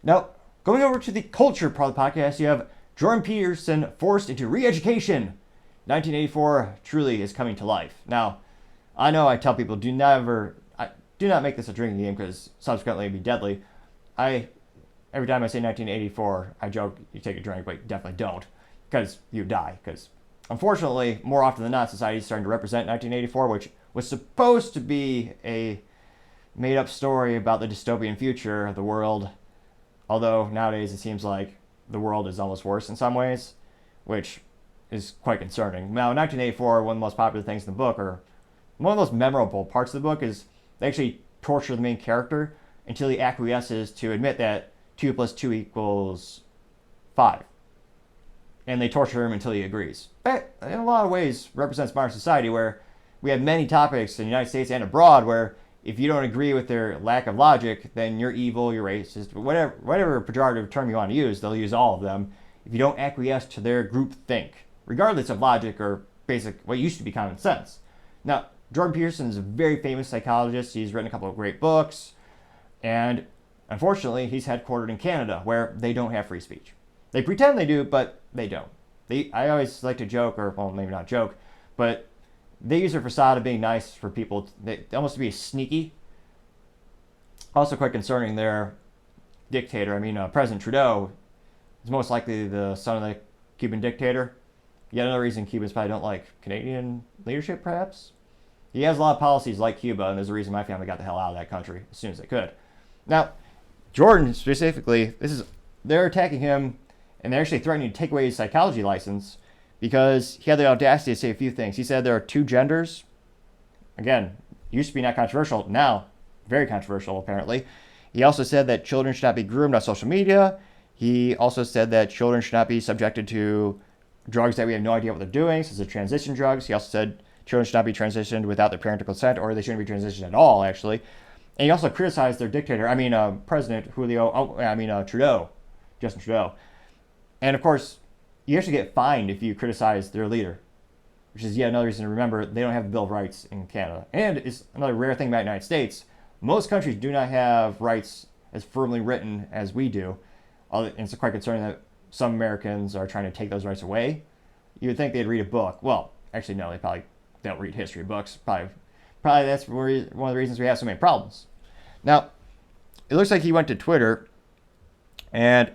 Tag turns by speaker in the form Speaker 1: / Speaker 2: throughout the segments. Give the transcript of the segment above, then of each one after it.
Speaker 1: Now, going over to the culture part of the podcast, you have Jordan Peterson forced into re-education. 1984 truly is coming to life. Now, I know I tell people do not make this a drinking game because subsequently it'd be deadly. Every time I say 1984, I joke you take a drink, but you definitely don't because you die. Because unfortunately, more often than not, society is starting to represent 1984, which was supposed to be a made-up story about the dystopian future of the world. Although nowadays it seems like the world is almost worse in some ways, which is quite concerning. Now, 1984, one of the most popular things in the book, or one of the most memorable parts of the book, is they actually torture the main character until he acquiesces to admit that 2 plus 2 equals 5. And they torture him until he agrees. That, in a lot of ways, represents modern society where we have many topics in the United States and abroad where if you don't agree with their lack of logic, then you're evil, you're racist, whatever pejorative term you want to use, they'll use all of them if you don't acquiesce to their group think, regardless of logic or basic, what used to be common sense. Now, Jordan Peterson is a very famous psychologist. He's written a couple of great books, and unfortunately, he's headquartered in Canada, where they don't have free speech. They pretend they do, but they don't. I always like to joke, or well, maybe not joke, but they use their facade of being nice for people. They almost to be sneaky. Also quite concerning, their dictator, President Trudeau, is most likely the son of the Cuban dictator. Yet another reason Cubans probably don't like Canadian leadership, perhaps. He has a lot of policies like Cuba, and there's a reason my family got the hell out of that country as soon as they could. Now, Jordan specifically, they're attacking him, and they're actually threatening to take away his psychology license because he had the audacity to say a few things. He said there are 2 genders. Again, used to be not controversial, now very controversial apparently. He also said that children should not be groomed on social media. He also said that children should not be subjected to drugs that we have no idea what they're doing, such as transition drugs. He also said children should not be transitioned without their parental consent, or they shouldn't be transitioned at all, actually. And he also criticized their dictator, President Trudeau, Justin Trudeau. And of course, you actually get fined if you criticize their leader, which is yet another reason to remember they don't have a Bill of Rights in Canada. And it's another rare thing about the United States. Most countries do not have rights as firmly written as we do. And it's quite concerning that some Americans are trying to take those rights away. You would think they'd read a book. Well, actually, no, they don't read history books. Probably that's one of the reasons we have so many problems. Now, it looks like he went to Twitter, and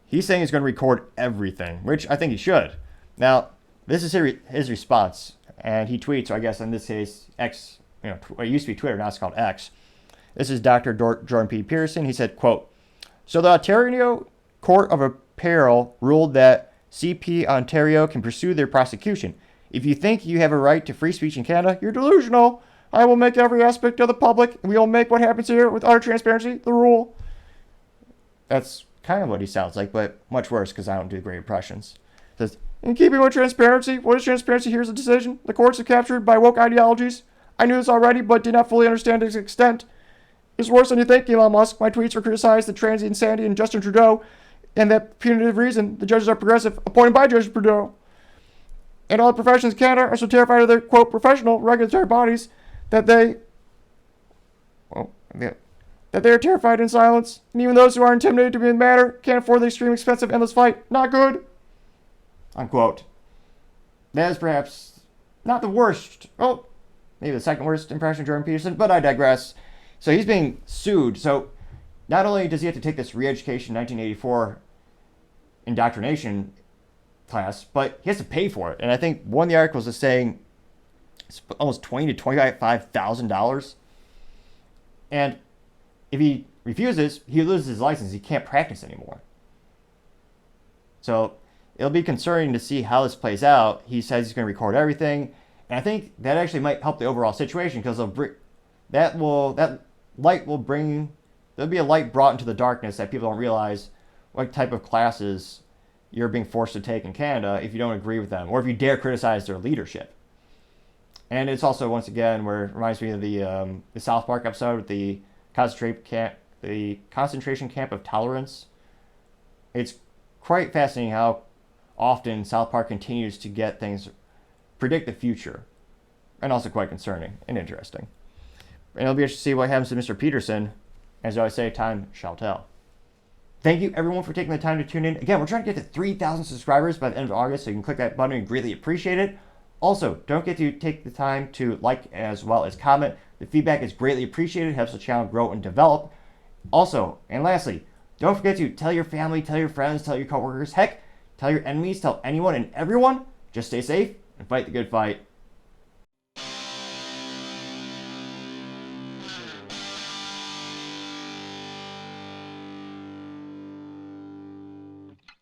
Speaker 1: he's saying he's going to record everything, which I think he should. Now, this is his response, and he tweets, or I guess in this case, X, it used to be Twitter, now it's called X. This is Dr. Jordan P. Peterson. He said, quote, "So the Ontario Court of Appeal ruled that CP Ontario can pursue their prosecution. If you think you have a right to free speech in Canada, you're delusional. I will make every aspect of the public, and we will make what happens here with utter transparency the rule." That's kind of what he sounds like, but much worse because I don't do great impressions. It says, "In keeping with transparency, what is transparency? Here's a decision. The courts are captured by woke ideologies. I knew this already, but did not fully understand its extent. It's worse than you think, Elon Musk. My tweets were criticized the transient insanity in Justin Trudeau, and that punitive reason the judges are progressive, appointed by Judge Trudeau. And all the professions in Canada are so terrified of their, quote, professional regulatory bodies that they are terrified in silence. And even those who are intimidated to be in the matter can't afford the extreme expensive endless fight. Not good." Unquote. That is perhaps not the worst, well, maybe the second worst impression of Jordan Peterson, but I digress. So he's being sued. So not only does he have to take this re-education 1984 indoctrination class, but he has to pay for it. And I think one of the articles is saying it's almost $20,000 to $25,000. And if he refuses, he loses his license. He can't practice anymore. So it'll be concerning to see how this plays out. He says he's going to record everything, and I think that actually might help the overall situation because there'll be a light brought into the darkness that people don't realize what type of classes you're being forced to take in Canada if you don't agree with them or if you dare criticize their leadership. And it's also, once again, where it reminds me of the South Park episode with the concentration camp of tolerance. It's quite fascinating how often South Park continues to get things, predict the future, and also quite concerning and interesting. And it'll be interesting to see what happens to Mr. Peterson. As I always say, time shall tell. Thank you, everyone, for taking the time to tune in. Again, we're trying to get to 3,000 subscribers by the end of August, so you can click that button and greatly appreciate it. Also, don't forget to take the time to like as well as comment. The feedback is greatly appreciated, helps the channel grow and develop. Also, and lastly, don't forget to tell your family, tell your friends, tell your coworkers, heck, tell your enemies, tell anyone and everyone. Just stay safe and fight the good fight.